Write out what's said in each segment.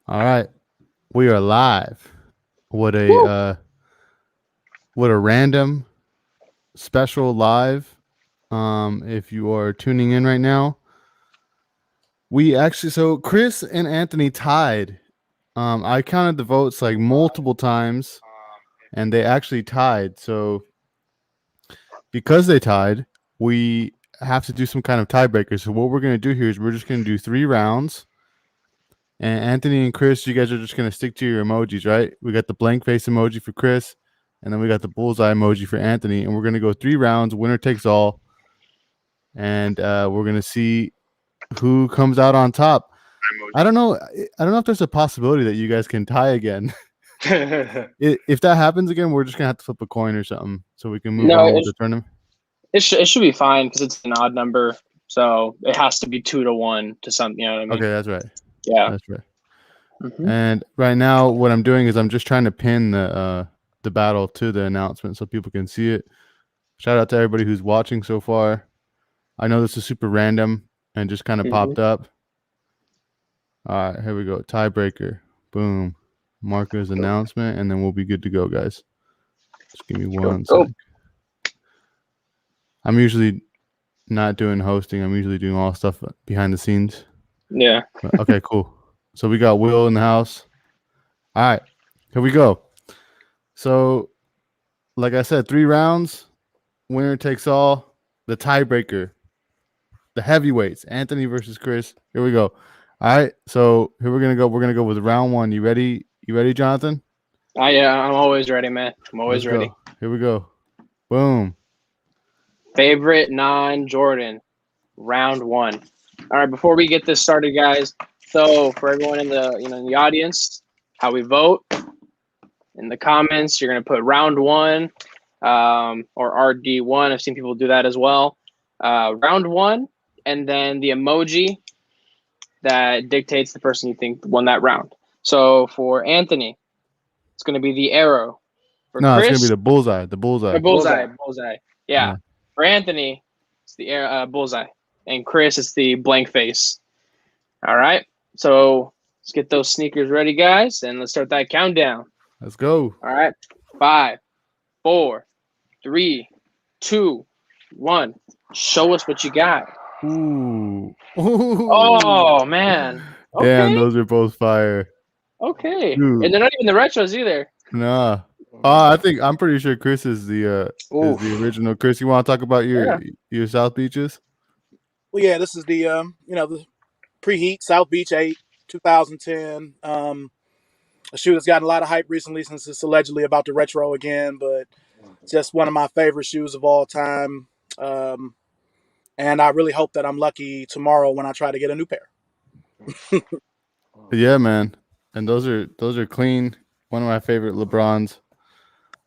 All right, we are live. What a Woo! uh, what a random special live. If you are tuning in right now, so Chris and Anthony tied. I counted the votes like multiple times, and they actually tied. So because they tied, we have to do some kind of tiebreaker. So what we're gonna do here is we're just gonna do 3 rounds. And Anthony and Chris, you guys are just gonna stick to your emojis, right? We got the blank face emoji for Chris, and then we got the bullseye emoji for Anthony, and we're gonna go 3 rounds, winner takes all, and we're gonna see who comes out on top. I don't know. I don't know if there's a possibility that you guys can tie again. If that happens again, we're just gonna have to flip a coin or something so we can move No, on with the tournament. it should be fine because it's an odd number, so it has to be 2 to 1 to something. You know what I mean? Okay, that's right. Yeah. That's right. hmm And right now, what I'm doing is I'm just trying to pin the battle to the announcement so people can see it. Shout out to everybody who's watching so far. I know this is super random and just kind of hmm popped up. All right, here we go. Tiebreaker. Boom. Marco's announcement, and then we'll be good to go, guys. Just give me Go one sec. go. I'm usually not doing hosting. I'm usually doing all stuff behind the scenes. Yeah. But, okay, cool. So we got Will in the house. All right, here we go. So, like I said, 3 rounds. Winner takes all. The tiebreaker. The heavyweights. Anthony versus Chris. Here we go. All right. So here we're gonna go. We're gonna go with round one. You ready? You ready, Jonathan? I'm always ready, man. I'm Let's always ready. go. Here we go. Boom. Favorite non-Jordan, round one. All right, before we get this started, guys. So for everyone in the in the audience, how we vote in the comments, you're gonna put round one, or RD1. I've seen people do that as well. Round one, and then the emoji that dictates the person you think won that round. So for Anthony, it's going to be the arrow. For No, it's gonna be Chris, the bullseye. The bullseye. or bullseye, bullseye. Yeah. Yeah. For Anthony, it's the bullseye, and Chris, it's the blank face. All right. So let's get those sneakers ready, guys, and let's start that countdown. Let's go. All right. 5, 4, 3, 2, 1. Show us what you got. Ooh. Ooh. Oh man. Damn, Okay. those are both fire. Okay. Dude. And they're not even the retros either. Nah. I'm pretty sure Chris is the Oof. original. Chris, you want to talk about Yeah. your South Beaches? Well, yeah, this is the preheat South Beach 8, 2010. A shoe that's gotten a lot of hype recently since it's allegedly about to retro again, but just one of my favorite shoes of all time. Um, and I really hope that I'm lucky tomorrow when I try to get a new pair. Yeah, man. And those are clean. One of my favorite LeBrons.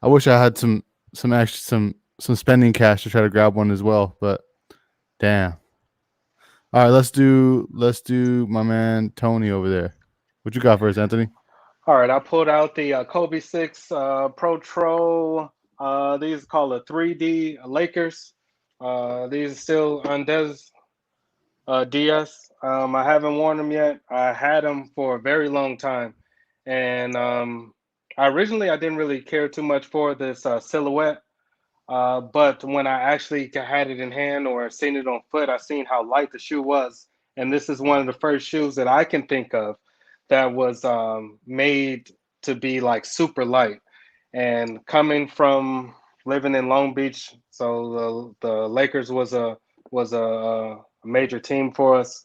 I wish I had some extra some spending cash to try to grab one as well, but damn. All right, let's do my man Tony over there. What you got for us, Anthony? All right, I pulled out the Kobe 6 Pro Tro. These are called the 3D Lakers. These are still Undez DS. I haven't worn them yet. I had them for a very long time. And I didn't really care too much for this silhouette. But when I actually had it in hand or seen it on foot, I seen how light the shoe was. And this is one of the first shoes that I can think of that was made to be like super light. And coming from living in Long Beach, so the Lakers was a major team for us.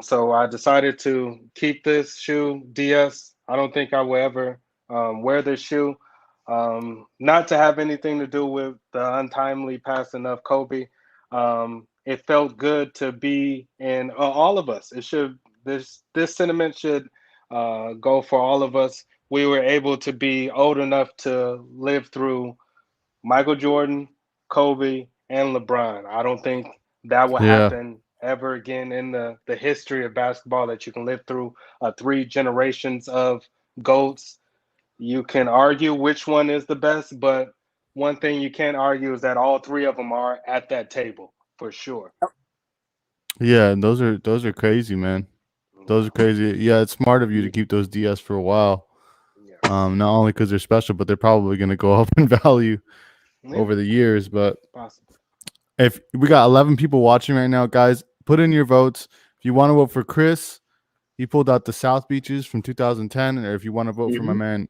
So I decided to keep this shoe DS. I don't think I will ever wear this shoe. Not to have anything to do with the untimely passing of Kobe. It felt good to be in all of us. It should this sentiment should go for all of us. We were able to be old enough to live through Michael Jordan, Kobe, and LeBron. I don't think that will Yeah. happen ever again in the history of basketball that you can live through 3 generations of GOATs. You can argue which one is the best, but one thing you can't argue is that all three of them are at that table for sure. Yeah, and those are crazy, man. Those are crazy. Yeah, it's smart of you to keep those DS for a while. Yeah. Not only because they're special, but they're probably going to go up in value Yeah. over the years. But Possible. if we got 11 people watching right now, guys, put in your votes. If you want to vote for Chris, he pulled out the South Beaches from 2010. Or if you want to vote for my man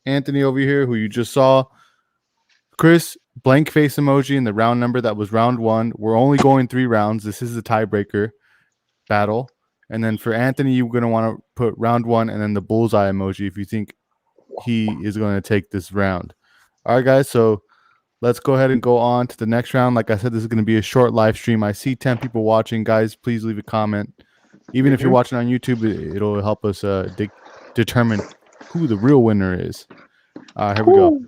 Anthony over here, who you just saw, Chris, blank face emoji in the round number. That was round 1. We're only going 3 rounds. This is the tiebreaker battle. And then for Anthony, you're going to want to put round 1 and then the bullseye emoji if you think he is going to take this round. All right, guys. So let's go ahead and go on to the next round. Like I said, this is going to be a short live stream. I see 10 people watching. Guys, please leave a comment. Even if you're watching on YouTube, it'll help us determine who the real winner is. Here we go.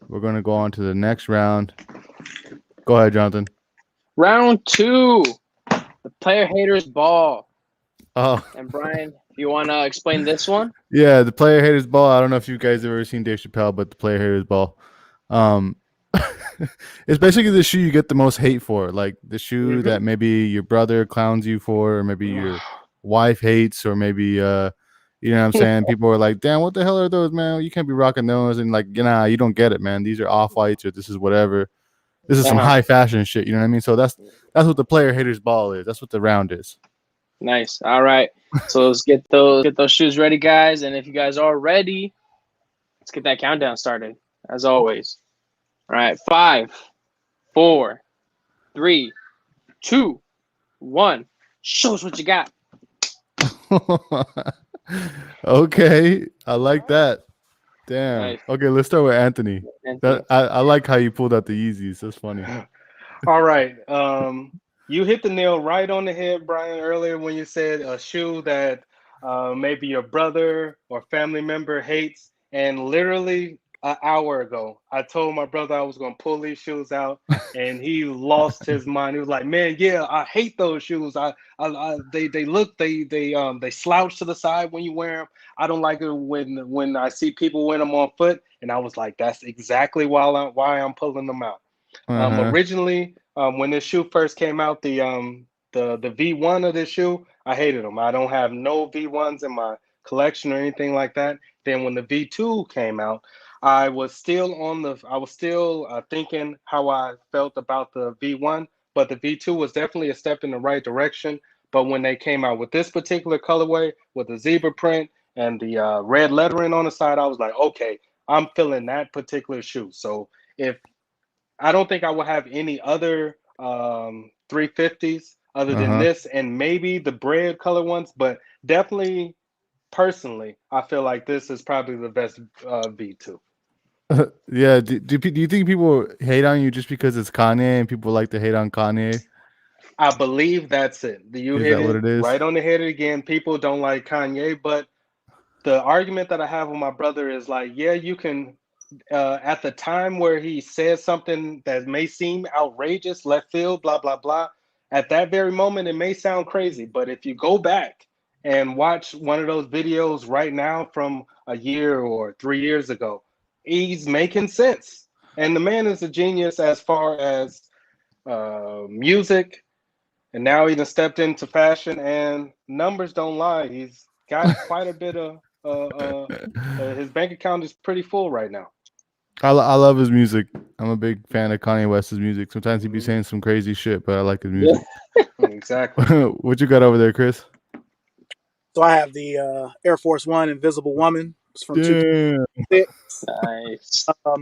We're going to go on to the next round. Go ahead, Jonathan. Round 2, the player haters ball. Oh, And Brian, you want to explain this one? yeah, the player haters ball. I don't know if you guys have ever seen Dave Chappelle, but the player haters ball. It's basically the shoe you get the most hate for, like the shoe that maybe your brother clowns you for, or maybe your wife hates, or maybe you know what I'm saying? People are like, damn, what the hell are those, man? You can't be rocking those. And like, you don't get it, man. These are off-whites, or this is whatever. This is some high fashion shit. You know what I mean? So that's what the player haters ball is. That's what the round is. Nice. All right. So let's get those shoes ready, guys. And if you guys are ready, let's get that countdown started, as always. All right. 5, 4, 3, 2, 1. Show us what you got. Okay, I like that. Damn. Nice. Okay, let's start with Anthony. I like how you pulled out the Yeezys. That's funny. All right. You hit the nail right on the head, Brian, earlier when you said a shoe that maybe your brother or family member hates. And literally an hour ago, I told my brother I was going to pull these shoes out, and he lost his mind. He was like, "Man, yeah, I hate those shoes. They slouch to the side when you wear them. I don't like it when I see people wear them on foot." And I was like, "That's exactly why I'm pulling them out." Originally, when this shoe first came out, the V1 of this shoe, I hated them. I don't have no V1s in my collection or anything like that. Then when the V2 came out, I was still thinking how I felt about the V1, but the V2 was definitely a step in the right direction. But when they came out with this particular colorway with the zebra print and the red lettering on the side, I was like, okay, I'm feeling that particular shoe. So if I don't think I will have any other 350s other than this and maybe the bread color ones, but definitely personally, I feel like this is probably the best V2. Yeah. Do you think people hate on you just because it's Kanye and people like to hate on Kanye? I believe that's it. You hit it right on the head again. People don't like Kanye, but the argument that I have with my brother is like, yeah, you can at the time where he says something that may seem outrageous, left field, blah, blah, blah, at that very moment, it may sound crazy. But if you go back and watch one of those videos right now from a year or 3 years ago, he's making sense. And the man is a genius as far as music. And now he done stepped into fashion, and numbers don't lie. He's got quite a bit of his bank account is pretty full right now. I love his music. I'm a big fan of Kanye West's music. Sometimes he be saying some crazy shit, but I like his music. Exactly. What you got over there, Chris? So I have the Air Force One Invisible Woman. It's from 2006. Nice. I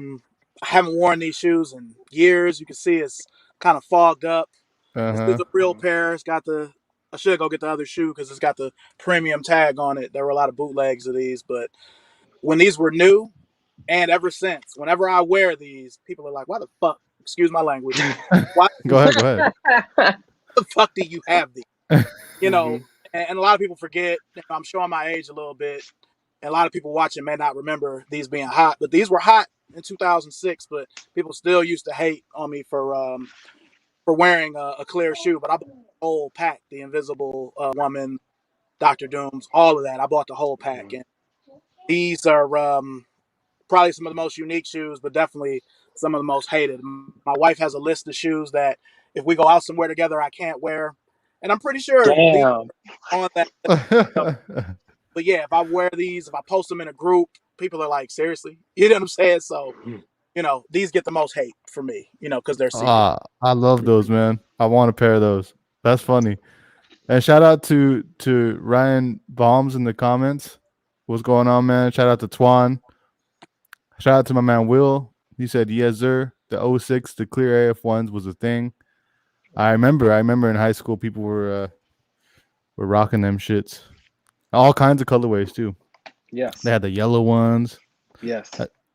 haven't worn these shoes in years. You can see it's kind of fogged up. This is a real pair. It's got I should go get the other shoe because it's got the premium tag on it. There were a lot of bootlegs of these, but when these were new, and ever since, whenever I wear these, people are like, "Why the fuck?" Excuse my language. Why? Go ahead. The fuck do you have these? You know, and a lot of people forget. I'm showing my age a little bit, and a lot of people watching may not remember these being hot, but these were hot in 2006. But people still used to hate on me for wearing a clear shoe. But I bought the whole pack: the Invisible Woman, Dr. Dooms, all of that. I bought the whole pack, and these are probably some of the most unique shoes, but definitely some of the most hated. My wife has a list of shoes that if we go out somewhere together, I can't wear. and I'm pretty sure these Damn. on that. But yeah, if I wear these, if I post them in a group, people are like, seriously, you know what I'm saying? So these get the most hate for me, because they're secret. I love those, man. I want a pair of those. That's funny. And shout out to Ryan Bombs in the comments. What's going on, man? Shout out to Twan. Shout out to my man Will. He said, yes, sir. The 06, the clear AF1s was a thing. I remember in high school people were rocking them shits. All kinds of colorways too. Yes. They had the yellow ones. Yes.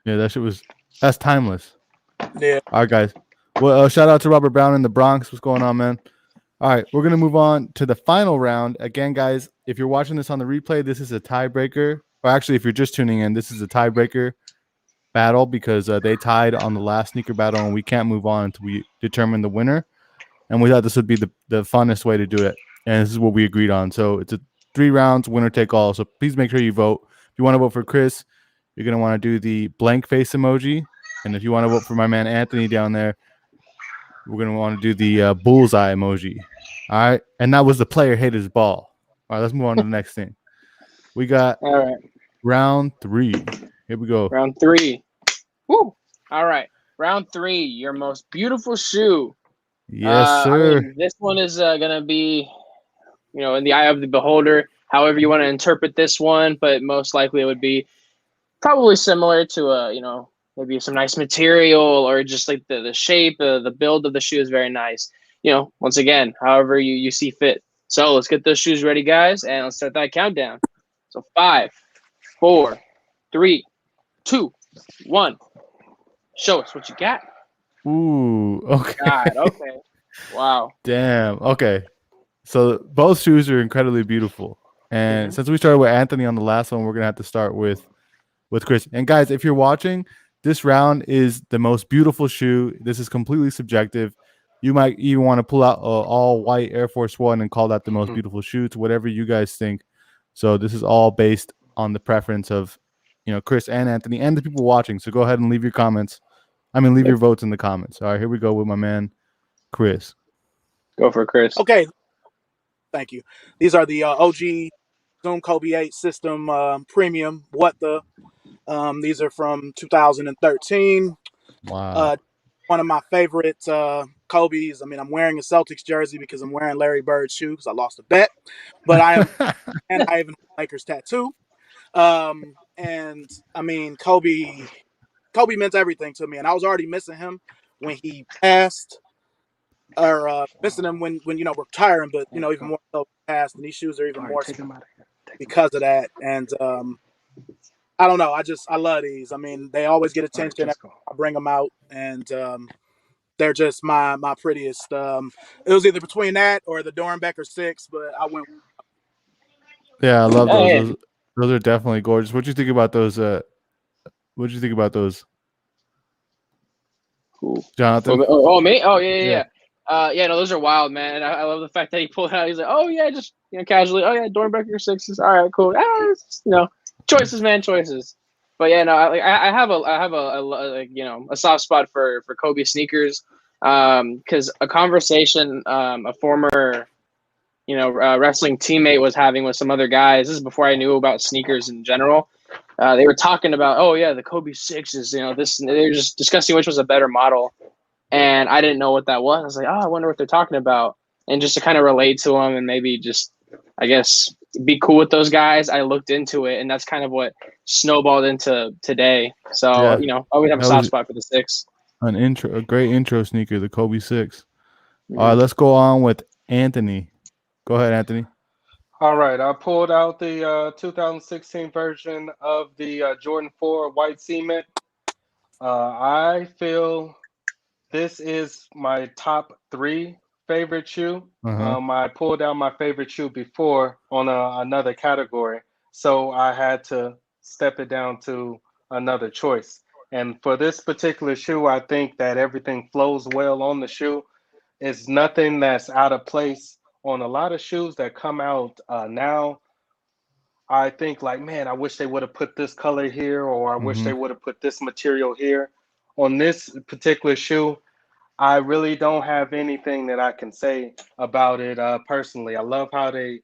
Yeah, that's timeless. Yeah. All right, guys. Well, shout out to Robert Brown in the Bronx. What's going on, man? All right, we're gonna move on to the final round. Again, guys, if you're watching this on the replay, this is a tiebreaker. Or actually, if you're just tuning in, this is a tiebreaker battle because they tied on the last sneaker battle, and we can't move on until we determine the winner. And we thought this would be the funnest way to do it, and this is what we agreed on. So it's a 3 rounds, winner take all. So please make sure you vote. If you want to vote for Chris, you're gonna want to do the blank face emoji, and if you want to vote for my man Anthony down there, we're gonna want to do the bullseye emoji. All right, and that was the player hit his ball. All right, let's move on to the next thing. We got All right. round 3. Here we go. Round 3. Woo. All right. Round 3. Your most beautiful shoe. Yes, sir. I mean, this one is gonna be, in the eye of the beholder. However you want to interpret this one, but most likely it would be probably similar to maybe some nice material or just like the shape, the build of the shoe is very nice. Once again, however you see fit. So let's get those shoes ready, guys, and let's start that countdown. So 5, 4, 3, 2, 1. Show us what you got. Ooh, okay. God, okay. Wow. Damn. Okay. So both shoes are incredibly beautiful. And since we started with Anthony on the last one, we're gonna have to start with Chris. And guys, if you're watching, this round is the most beautiful shoe. This is completely subjective. You might even want to pull out all white Air Force One and call that the most beautiful shoe. To whatever you guys think. So this is all based on the preference of, Chris and Anthony and the people watching. So go ahead and leave your comments. Leave your votes in the comments. All right, here we go with my man, Chris. Go for it, Chris. Okay. Thank you. These are the OG Zoom Kobe 8 System Premium. These are from 2013. Wow. One of my favorite Kobe's. I'm wearing a Celtics jersey because I'm wearing Larry Bird's shoe because I lost a bet. But I am, and I even have a Lakers tattoo. Kobe meant everything to me, and I was already missing him when he passed, or missing him when we're retiring. But even more so passed, and these shoes are even more so because of that. And I don't know. I love these. They always get attention. I bring them out, and they're just my prettiest. It was either between that or the Dornbecker 6, but I went. Yeah, I love those. Those are definitely gorgeous. What do you think about those? What do you think about those? Cool. Jonathan? Oh, me? Oh, yeah. No, those are wild, man. And I love the fact that he pulled out. He's like, oh yeah, just casually. Oh yeah, Dornbecker 6s. All right, cool. Choices, man, choices. But yeah, no, I have a soft spot for Kobe sneakers, because a conversation a former wrestling teammate was having with some other guys. This is before I knew about sneakers in general. They were talking about, oh yeah, the Kobe 6s. They were just discussing which was a better model, and I didn't know what that was. I was like, oh, I wonder what they're talking about, and just to kind of relate to them and maybe just, I guess, be cool with those guys, I looked into it, and that's kind of what snowballed into today. So I would have a soft spot for the 6. A great intro sneaker, the Kobe 6. All right, let's go on with Anthony. Go ahead, Anthony. All right, I pulled out the 2016 version of the Jordan 4 white cement. I feel this is my top 3 favorite shoe. I pulled out my favorite shoe before on another category, so I had to step it down to another choice. And for this particular shoe, I think that everything flows well on the shoe. It's nothing that's out of place. On a lot of shoes that come out now, I think like, man, I wish they would have put this color here, or I wish they would have put this material here. On this particular shoe, I really don't have anything that I can say about it personally. I love how they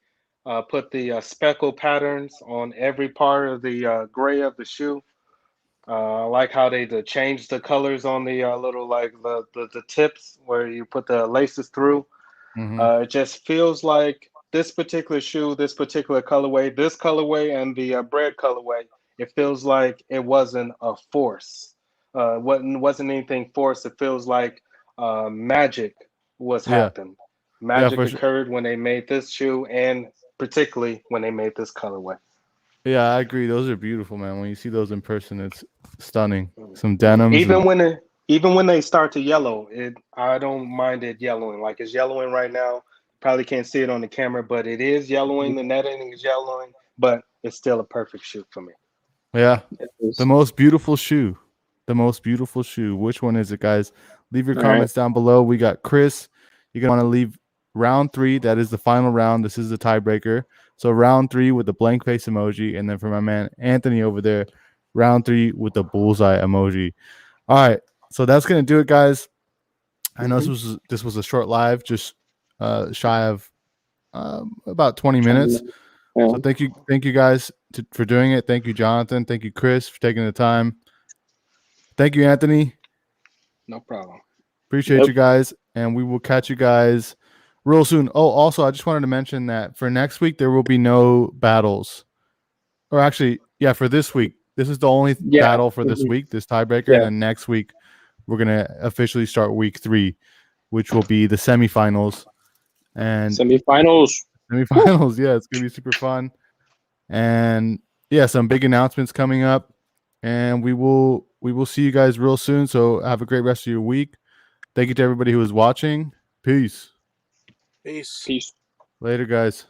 put the speckle patterns on every part of the gray of the shoe. I like how they changed the colors on the little like the tips where you put the laces through. It just feels like this particular shoe, this particular colorway, this colorway, and the bread colorway. It feels like it wasn't a force. Wasn't anything forced. It feels like magic was Yeah. happened. Yeah, Magic for sure. occurred when they made this shoe, and particularly when they made this colorway. Yeah, I agree. Those are beautiful, man. When you see those in person, it's stunning. Some denims Even and when they start to yellow, I don't mind it yellowing. Like it's yellowing right now. Probably can't see it on the camera, but it is yellowing. The netting is yellowing, but it's still a perfect shoe for me. yeah, It is. the most beautiful shoe. The most beautiful shoe. Which one is it, guys? Leave your All comments down below. We got Chris. You're gonna want to leave round 3. That is the final round. This is the tiebreaker. So round 3 with the blank face emoji, and then for my man Anthony over there, round 3 with the bullseye emoji. All right, so that's gonna do it, guys. I know this was a short live, just shy of about 20 minutes. Yeah. So thank you guys for doing it. Thank you, Jonathan. Thank you, Chris, for taking the time. Thank you, Anthony. No problem. Appreciate Yep. you guys, and we will catch you guys real soon. Oh, also, I just wanted to mention that for next week there will be no battles, or actually, yeah, for this week. This is the only Yeah. battle for this week, this tiebreaker, Yeah. and then next week we're gonna officially start week 3, which will be the semifinals and Semifinals. semifinals. Yeah, it's gonna be super fun. And yeah, some big announcements coming up, and we will see you guys real soon. So have a great rest of your week. Thank you to everybody who is watching. Peace. Peace. Peace. Later, guys.